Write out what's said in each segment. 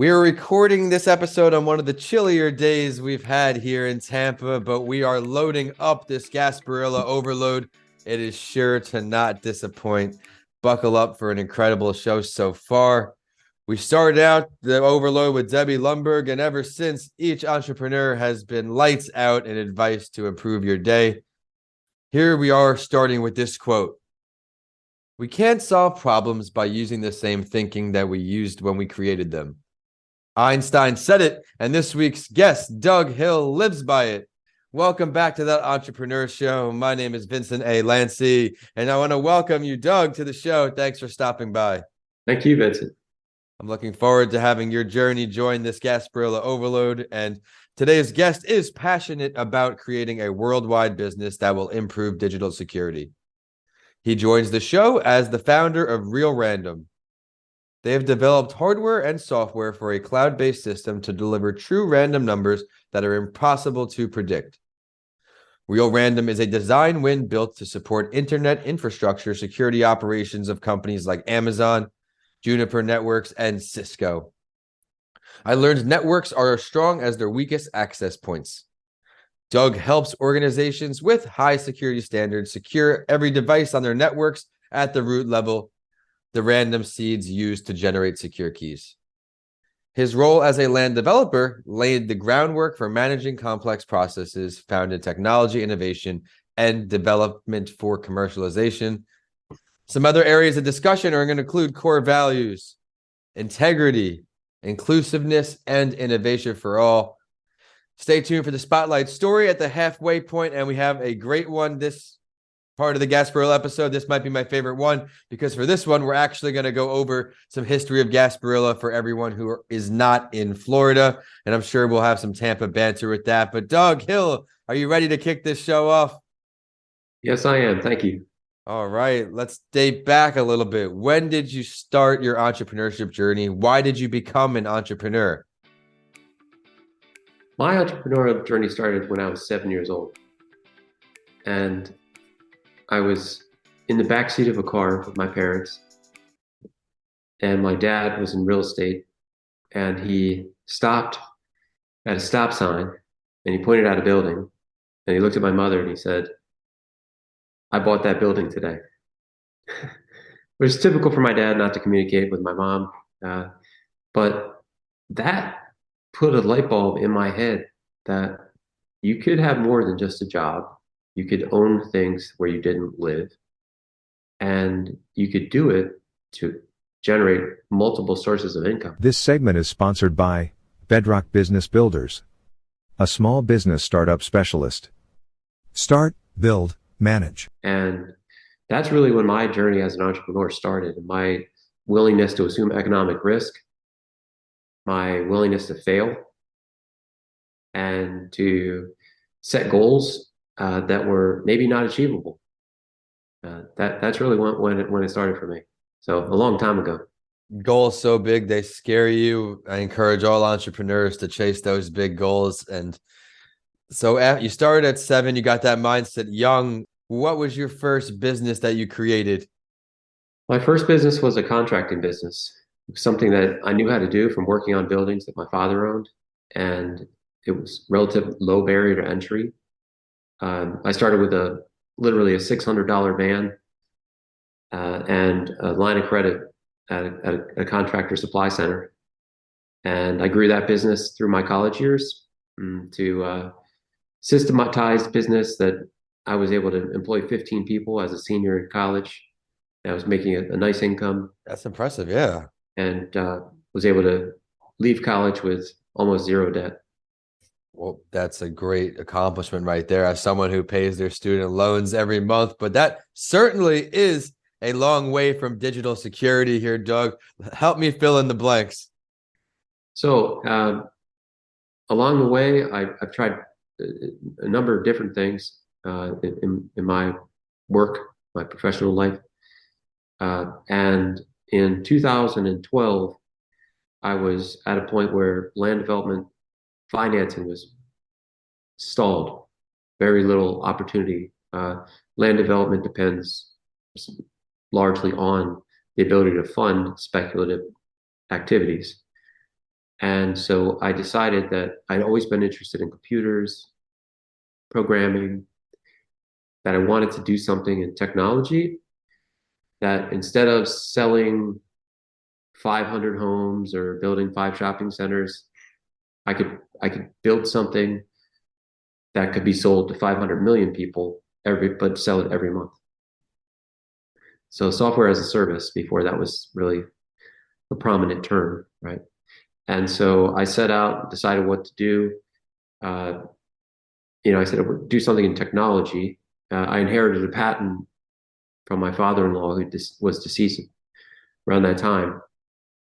We are recording this episode on one of the chillier days we've had here in Tampa, but we are loading up this Gasparilla Overload. It is sure to not disappoint. Buckle up for an incredible show so far. We started out the Overload with Debbie Lundberg, and ever since, each entrepreneur has been lights out and advice to improve your day. Here we are starting with this quote. We can't solve problems by using the same thinking that we used when we created them. Einstein said it, and this week's guest, Doug Hill, lives by it. Welcome back to That Entrepreneur Show. My name is Vincent A. Lancey, and I want to welcome you, Doug, to the show. Thanks for stopping by. Thank you, Vincent. I'm looking forward to having your journey join this Gasparilla Overload, and today's guest is passionate about creating a worldwide business that will improve digital security. He joins the show as the founder of Real Random. They have developed hardware and software for a cloud-based system to deliver true random numbers that are impossible to predict. Real Random is a design win built to support internet infrastructure security operations of companies like Amazon, Juniper Networks, and Cisco. I learned networks are as strong as their weakest access points. Doug helps organizations with high security standards secure every device on their networks at the root level, the random seeds used to generate secure keys. His role as a land developer laid the groundwork for managing complex processes found in technology innovation and development for commercialization. Some other areas of discussion are going to include core values, integrity, inclusiveness, and innovation for all. Stay tuned for the spotlight story at the halfway point, and we have a great one this part of the Gasparilla episode. This might be my favorite one because for this one, we're actually going to go over some history of Gasparilla for everyone who is not in Florida, and I'm sure we'll have some Tampa banter with that. But Doug Hill, are you ready to kick this show off? Yes, I am. Thank you. All right, let's date back a little bit. When did you start your entrepreneurship journey? Why did you become an entrepreneur? My entrepreneurial journey started when I was 7 years old. And I was in the backseat of a car with my parents. And my dad was in real estate. And he stopped at a stop sign and he pointed out a building. And he looked at my mother and he said, "I bought that building today." Which is typical for my dad not to communicate with my mom. But that put a light bulb in my head that you could have more than just a job. You could own things where you didn't live, and you could do it to generate multiple sources of income. This segment is sponsored by Bedrock Business Builders, a small business startup specialist. Start, build, manage. And that's really when my journey as an entrepreneur started. My willingness to assume economic risk, my willingness to fail, and to set goals that were maybe not achievable. That's really when it started for me. So a long time ago. Goals so big they scare you. I encourage all entrepreneurs to chase those big goals. And so you started at 7, you got that mindset young. What was your first business that you created? My first business was a contracting business, something that I knew how to do from working on buildings that my father owned. And it was relatively low barrier to entry. I started with literally a $600 van and a line of credit at a contractor supply center. And I grew that business through my college years to systematized business that I was able to employ 15 people as a senior in college. I was making a nice income. That's impressive, yeah. And was able to leave college with almost zero debt. Well, that's a great accomplishment right there as someone who pays their student loans every month. But that certainly is a long way from digital security here, Doug. Help me fill in the blanks. So along the way, I've tried a number of different things in my work, my professional life. And in 2012, I was at a point where land development financing was stalled. Very little opportunity. Land development depends largely on the ability to fund speculative activities. And so I decided that I'd always been interested in computers, programming, that I wanted to do something in technology, that instead of selling 500 homes or building 5 shopping centers, I could build something that could be sold to 500 million people but sell it every month. So software as a service, before that was really a prominent term, right? And so I set out, decided what to do. Uh, I said I would do something in technology. I inherited a patent from my father-in-law who was deceased around that time,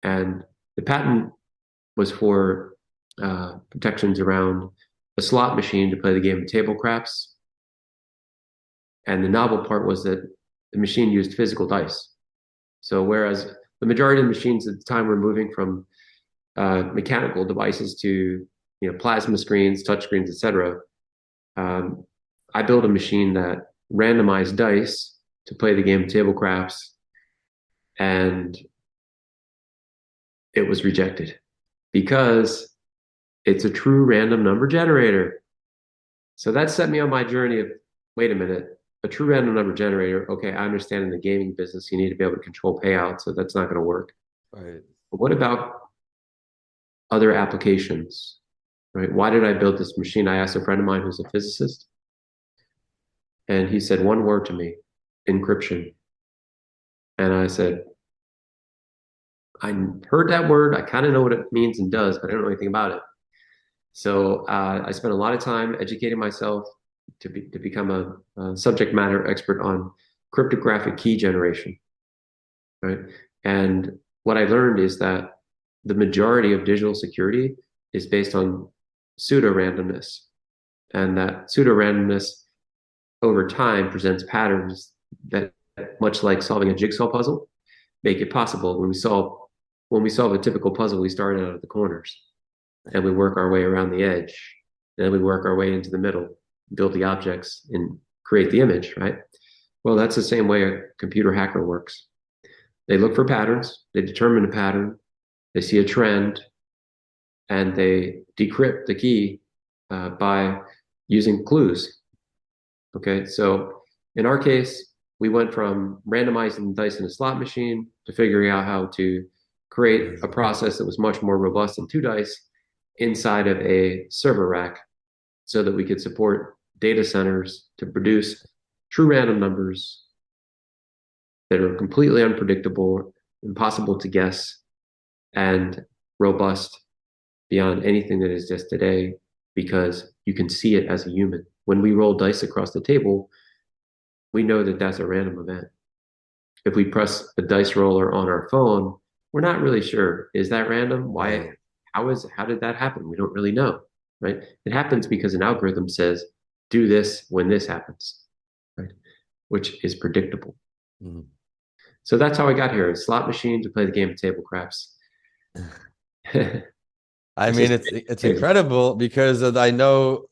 and the patent was for protections around a slot machine to play the game of table craps. And the novel part was that the machine used physical dice. So whereas the majority of the machines at the time were moving from mechanical devices to plasma screens, touch screens, etc., I built a machine that randomized dice to play the game of table craps, and it was rejected because it's a true random number generator. So that set me on my journey of, wait a minute, a true random number generator. Okay, I understand in the gaming business, you need to be able to control payouts, so that's not going to work. Right. But what about other applications, right? Why did I build this machine? I asked a friend of mine who's a physicist, and he said one word to me: encryption. And I said, I heard that word. I kind of know what it means and does, but I don't know anything about it. So I spent a lot of time educating myself to become a subject matter expert on cryptographic key generation, right? And what I learned is that the majority of digital security is based on pseudo randomness, and that pseudo randomness over time presents patterns that, much like solving a jigsaw puzzle, make it possible. When we solve a typical puzzle, we start out at the corners and we work our way around the edge, and then we work our way into the middle, build the objects and create the image, right? Well, that's the same way a computer hacker works. They look for patterns, they determine a pattern, they see a trend, and they decrypt the key by using clues. Okay, so in our case, we went from randomizing dice in a slot machine to figuring out how to create a process that was much more robust than 2 dice inside of a server rack, so that we could support data centers to produce true random numbers that are completely unpredictable, impossible to guess, and robust beyond anything that exists today, because you can see it as a human. When we roll dice across the table, we know that that's a random event. If we press a dice roller on our phone, we're not really sure, is that random? Why? How did that happen? We don't really know, right? It happens because an algorithm says, do this when this happens, right? Which is predictable. Mhm. So that's how I got here: a slot machine to play the game of table craps. I mean, it's incredible because I know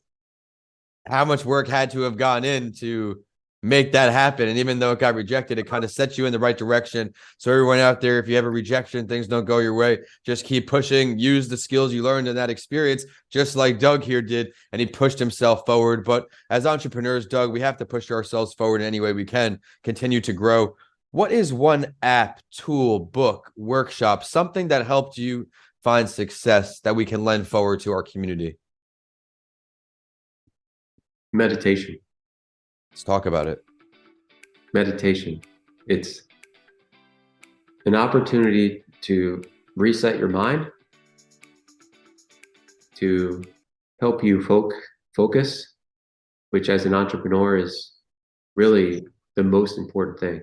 how much work had to have gone in to make that happen. And even though it got rejected, it kind of sets you in the right direction. So everyone out there, if you have a rejection, things don't go your way, just keep pushing, use the skills you learned in that experience, just like Doug here did. And he pushed himself forward. But as entrepreneurs, Doug, we have to push ourselves forward in any way we can, continue to grow. What is one app, tool, book, workshop, something that helped you find success that we can lend forward to our community? Meditation. Let's talk about it. Meditation. It's an opportunity to reset your mind, to help you focus, which as an entrepreneur is really the most important thing.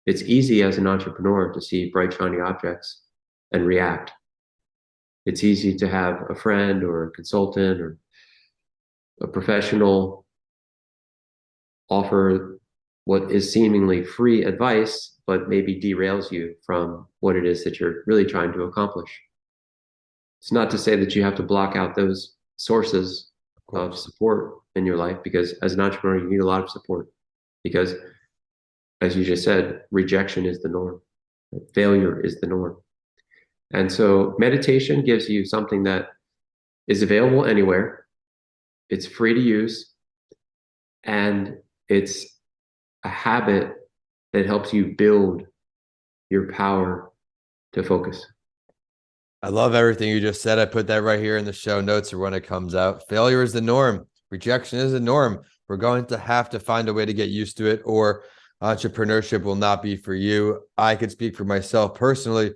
It's easy as an entrepreneur to see bright, shiny objects and react. It's easy to have a friend or a consultant or a professional offer what is seemingly free advice, but maybe derails you from what it is that you're really trying to accomplish. It's not to say that you have to block out those sources of support in your life, because as an entrepreneur, you need a lot of support, because as you just said, rejection is the norm. Failure is the norm. And so meditation gives you something that is available anywhere. It's free to use, and it's a habit that helps you build your power to focus. I love everything you just said. I put that right here in the show notes or when it comes out. Failure is the norm. Rejection is the norm. We're going to have to find a way to get used to it, or entrepreneurship will not be for you. I could speak for myself personally.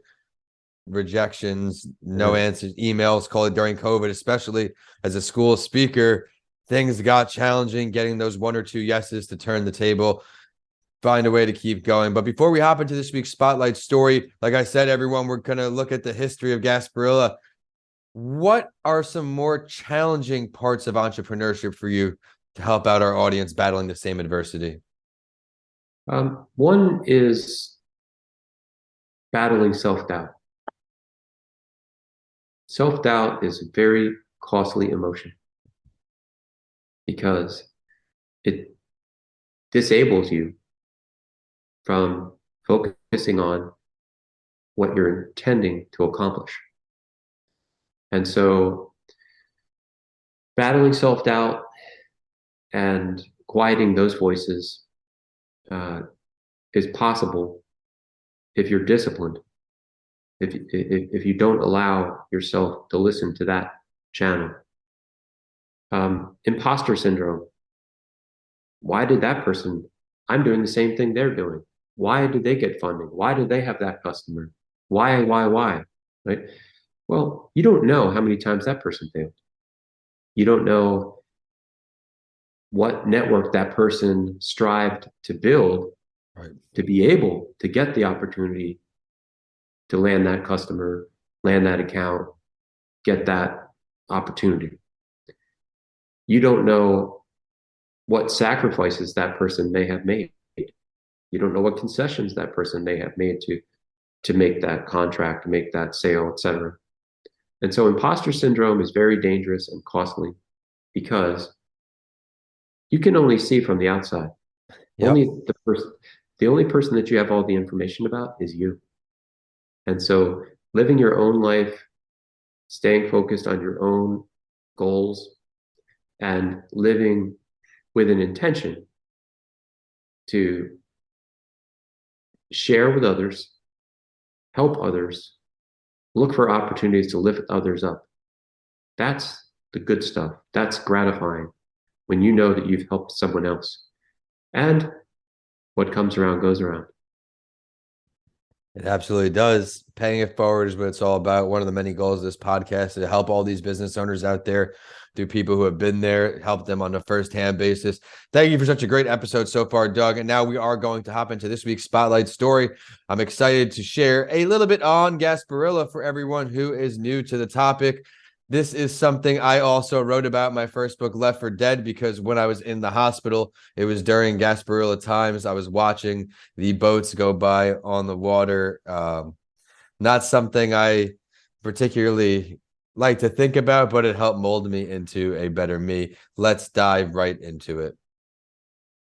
Rejections, no answers, emails, called during COVID, especially as a school speaker, things got challenging, getting those one or two yeses to turn the table, find a way to keep going. But before we hop into this week's spotlight story, like I said, everyone, we're going to look at the history of Gasparilla. What are some more challenging parts of entrepreneurship for you to help out our audience battling the same adversity? One is battling self-doubt. Self-doubt is a very costly emotion because it disables you from focusing on what you're intending to accomplish. And so battling self-doubt and quieting those voices is possible if you're disciplined, if you don't allow yourself to listen to that channel. Imposter syndrome. Why did that person? I'm doing the same thing they're doing. Why did they get funding? Why did they have that customer? Why? Right? Well, you don't know how many times that person failed. You don't know what network that person strived to build, right, to be able to get the opportunity to land that customer, land that account, get that opportunity. You don't know what sacrifices that person may have made. You don't know what concessions that person may have made to make that contract, to make that sale, etc. And so imposter syndrome is very dangerous and costly because you can only see from the outside. Yep. The only person that you have all the information about is you. And so living your own life, staying focused on your own goals, and living with an intention to share with others, help others, look for opportunities to lift others up. That's the good stuff. That's gratifying when you know that you've helped someone else. And what comes around goes around. It absolutely does. Paying it forward is what it's all about. One of the many goals of this podcast is to help all these business owners out there, through people who have been there, help them on a first-hand basis. Thank you for such a great episode so far, Doug. And now we are going to hop into this week's Spotlight story. I'm excited to share a little bit on Gasparilla for everyone who is new to the topic. This is something I also wrote about my first book, Left for Dead, because when I was in the hospital, it was during Gasparilla times. I was watching the boats go by on the water. Not something I particularly like to think about, but it helped mold me into a better me. Let's dive right into it.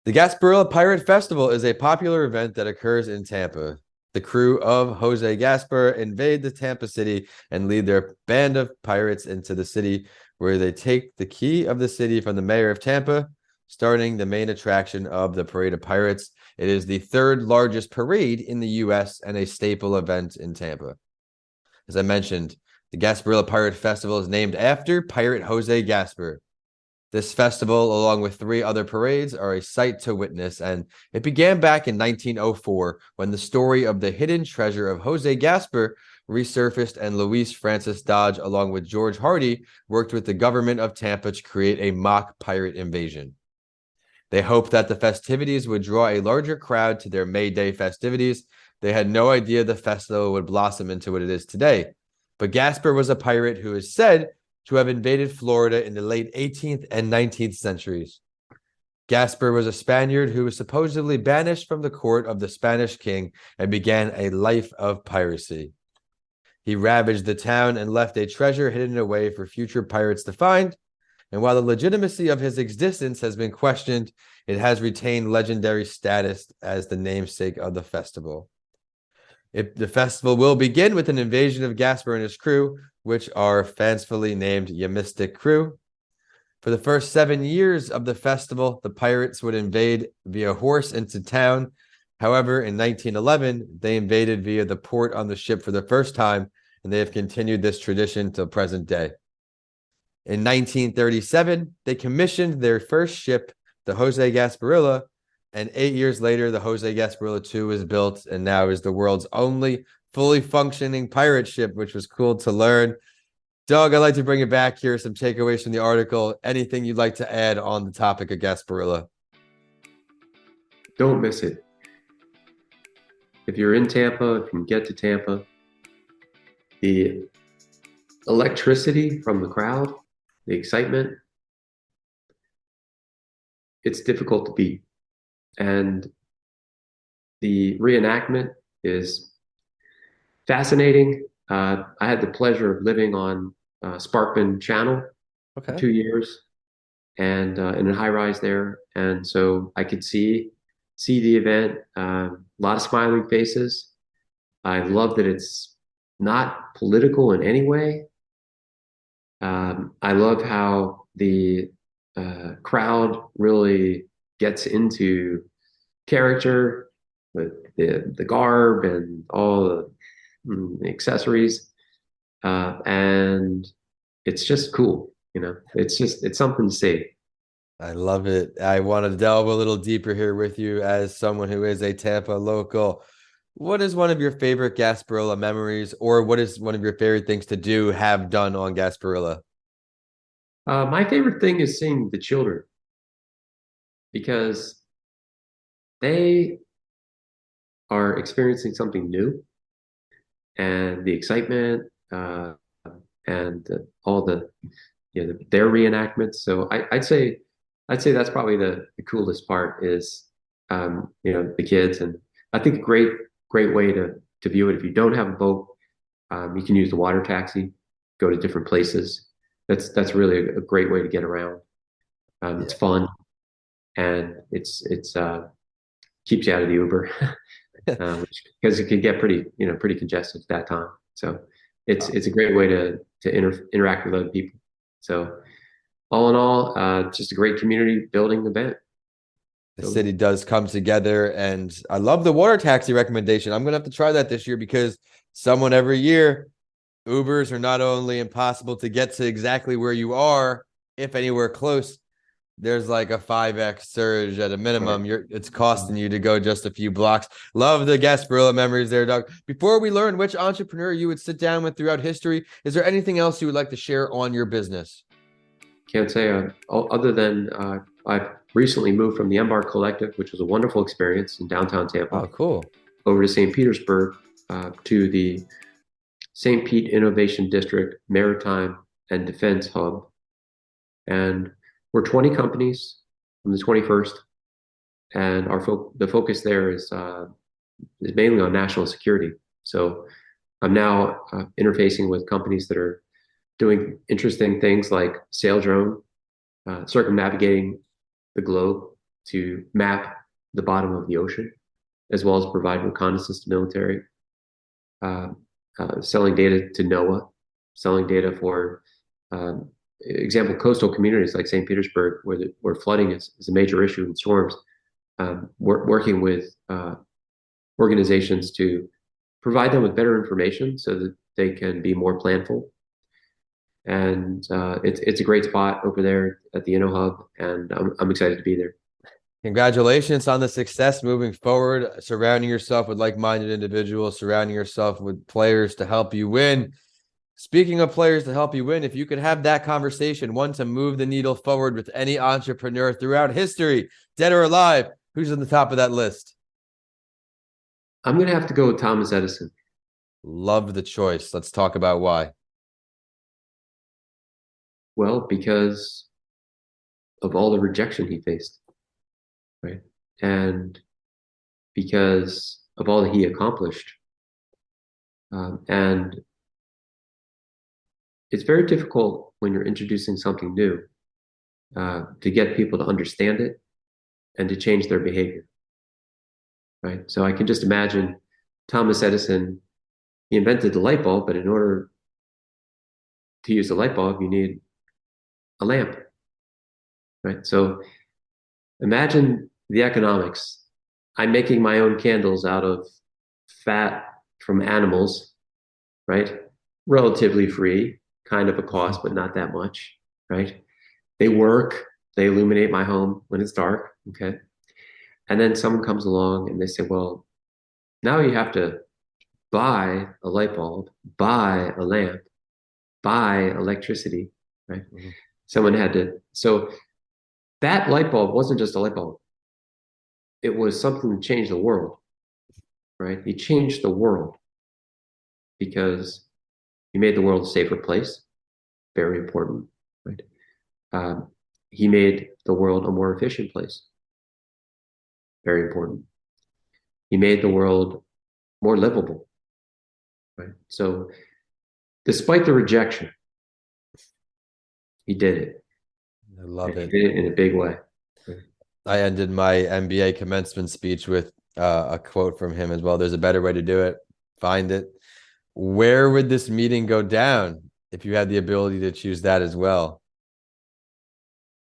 The Gasparilla Pirate Festival is a popular event that occurs in Tampa. The crew of Jose Gaspar invade the Tampa city and lead their band of pirates into the city, where they take the key of the city from the mayor of Tampa, starting the main attraction of the Parade of Pirates. It is the third largest parade in the U.S. and a staple event in Tampa. As I mentioned, the Gasparilla Pirate Festival is named after Pirate Jose Gaspar. This festival, along with 3 other parades, are a sight to witness, and it began back in 1904 when the story of the hidden treasure of Jose Gaspar resurfaced, and Luis Francis Dodge, along with George Hardy, worked with the government of Tampa to create a mock pirate invasion. They hoped that the festivities would draw a larger crowd to their May Day festivities. They had no idea the festival would blossom into what it is today. But Gaspar was a pirate who is said to have invaded Florida in the late 18th and 19th centuries. Gaspar was a Spaniard who was supposedly banished from the court of the Spanish king and began a life of piracy. He ravaged the town and left a treasure hidden away for future pirates to find. And while the legitimacy of his existence has been questioned, it has retained legendary status as the namesake of the festival. The festival will begin with an invasion of Gasper and his crew, which are fancifully named Yamistic Crew. For the first 7 years of the festival, the pirates would invade via horse into town. However, in 1911, they invaded via the port on the ship for the first time, and they have continued this tradition till present day. In 1937, they commissioned their first ship, the Jose Gasparilla, and 8 years later, the Jose Gasparilla II was built and now is the world's only fully functioning pirate ship, which was cool to learn. Doug, I'd like to bring it back here, some takeaways from the article. Anything you'd like to add on the topic of Gasparilla? Don't miss it. If you're in Tampa, if you can get to Tampa, the electricity from the crowd, the excitement, it's difficult to beat. And the reenactment is fascinating. I had the pleasure of living on Sparkman Channel for 2 years and in a high rise there. And so I could see the event, a lot of smiling faces. I love that it's not political in any way. I love how the crowd really gets into character with the garb and all the accessories, and it's just cool. It's something to see. I love it. I want to delve a little deeper here with you as someone who is a Tampa local. What is one of your favorite Gasparilla memories, or what is one of your favorite things to do, have done on Gasparilla? My favorite thing is seeing the children because they are experiencing something new, and the excitement and all their reenactments. So I'd say that's probably the coolest part is the kids, and I think a great way to view it. If you don't have a boat, you can use the water taxi, go to different places. That's really a great way to get around. It's fun, and it's keeps you out of the Uber, because it can get pretty congested at that time. So it's a great way to interact with other people. So all in all, just a great community building event. The city does come together, and I love the water taxi recommendation. I'm gonna have to try that this year because someone every year, Ubers are not only impossible to get to exactly where you are, if anywhere close, there's like a 5x surge at a minimum. It's costing you to go just a few blocks. Love the Gasparilla memories there, Doug. Before we learn which entrepreneur you would sit down with throughout history, is there anything else you would like to share on your business? Can't say other than I've recently moved from the Embark Collective, which was a wonderful experience in downtown Tampa. Oh, cool. Over to St. Petersburg, to the St. Pete Innovation District Maritime and Defense Hub. And we're 20 companies from the 21st, and the focus there is mainly on national security. So I'm now interfacing with companies that are doing interesting things like sail drone, circumnavigating the globe to map the bottom of the ocean, as well as provide reconnaissance to military, selling data to NOAA, selling data for example, coastal communities like St. Petersburg, where flooding is a major issue in storms, working with organizations to provide them with better information so that they can be more planful. And it's a great spot over there at the Inno Hub, and I'm excited to be there. Congratulations on the success moving forward, surrounding yourself with like-minded individuals, surrounding yourself with players to help you win. Speaking of players to help you win, if you could have that conversation, one to move the needle forward with any entrepreneur throughout history, dead or alive, who's on the top of that list? I'm going to have to go with Thomas Edison. Love the choice. Let's talk about why. Well, because of all the rejection he faced, right? And because of all that he accomplished. And it's very difficult when you're introducing something new to get people to understand it and to change their behavior, right? So I can just imagine Thomas Edison, he invented the light bulb, but in order to use the light bulb, you need a lamp, right? So imagine the economics. I'm making my own candles out of fat from animals, right? Relatively free, kind of a cost, but not that much, right? They work, they illuminate my home when it's dark, okay? And then someone comes along and they say, well, now you have to buy a light bulb, buy a lamp, buy electricity, right? Mhm. Someone had to, so that light bulb wasn't just a light bulb. It was something to change the world, right? He changed the world because he made the world a safer place. Very important, right? Um, he made the world a more efficient place. Very important. He made the world more livable, right? So despite the rejection, he did it. I love And he it. did it in a big way. I ended my MBA commencement speech with a quote from him as well. There's a better way to do it. Find it. Where would this meeting go down if you had the ability to choose that as well?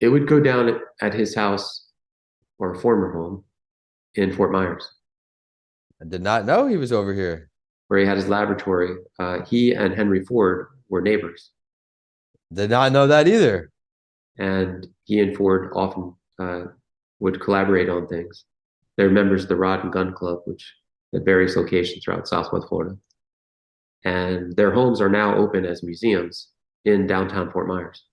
It would go down at his house or a former home in Fort Myers, I did not know he was over here. where he had his laboratory. He and Henry Ford were neighbors, Did not know that either. and he and Ford often would collaborate on things. They're members of the Rod and Gun Club, which at various locations throughout Southwest Florida. And their homes are now open as museums in downtown Fort Myers.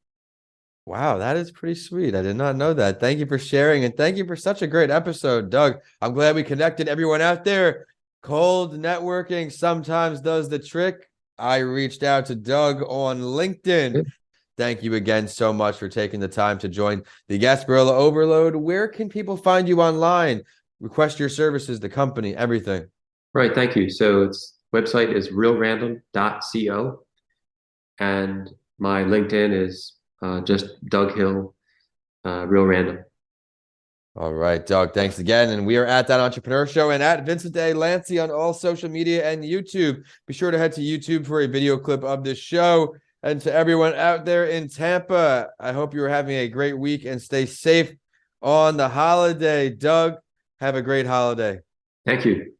Wow, that is pretty sweet. I did not know that. Thank you for sharing, and thank you for such a great episode, Doug. I'm glad we connected. Everyone out there, cold networking sometimes does the trick. I reached out to Doug on LinkedIn. Thank you again so much for taking the time to join the Gasparilla Overload. Where can people find you online? Request your services, the company, everything. Right, thank you. So its website is realrandom.co, and my LinkedIn is just Doug Hill, Real Random. All right, Doug, thanks again. And we are at That Entrepreneur Show and at Vincent A. Lancy on all social media and YouTube. Be sure to head to YouTube for a video clip of this show. And to everyone out there in Tampa, I hope you're having a great week and stay safe on the holiday. Doug, have a great holiday. Thank you.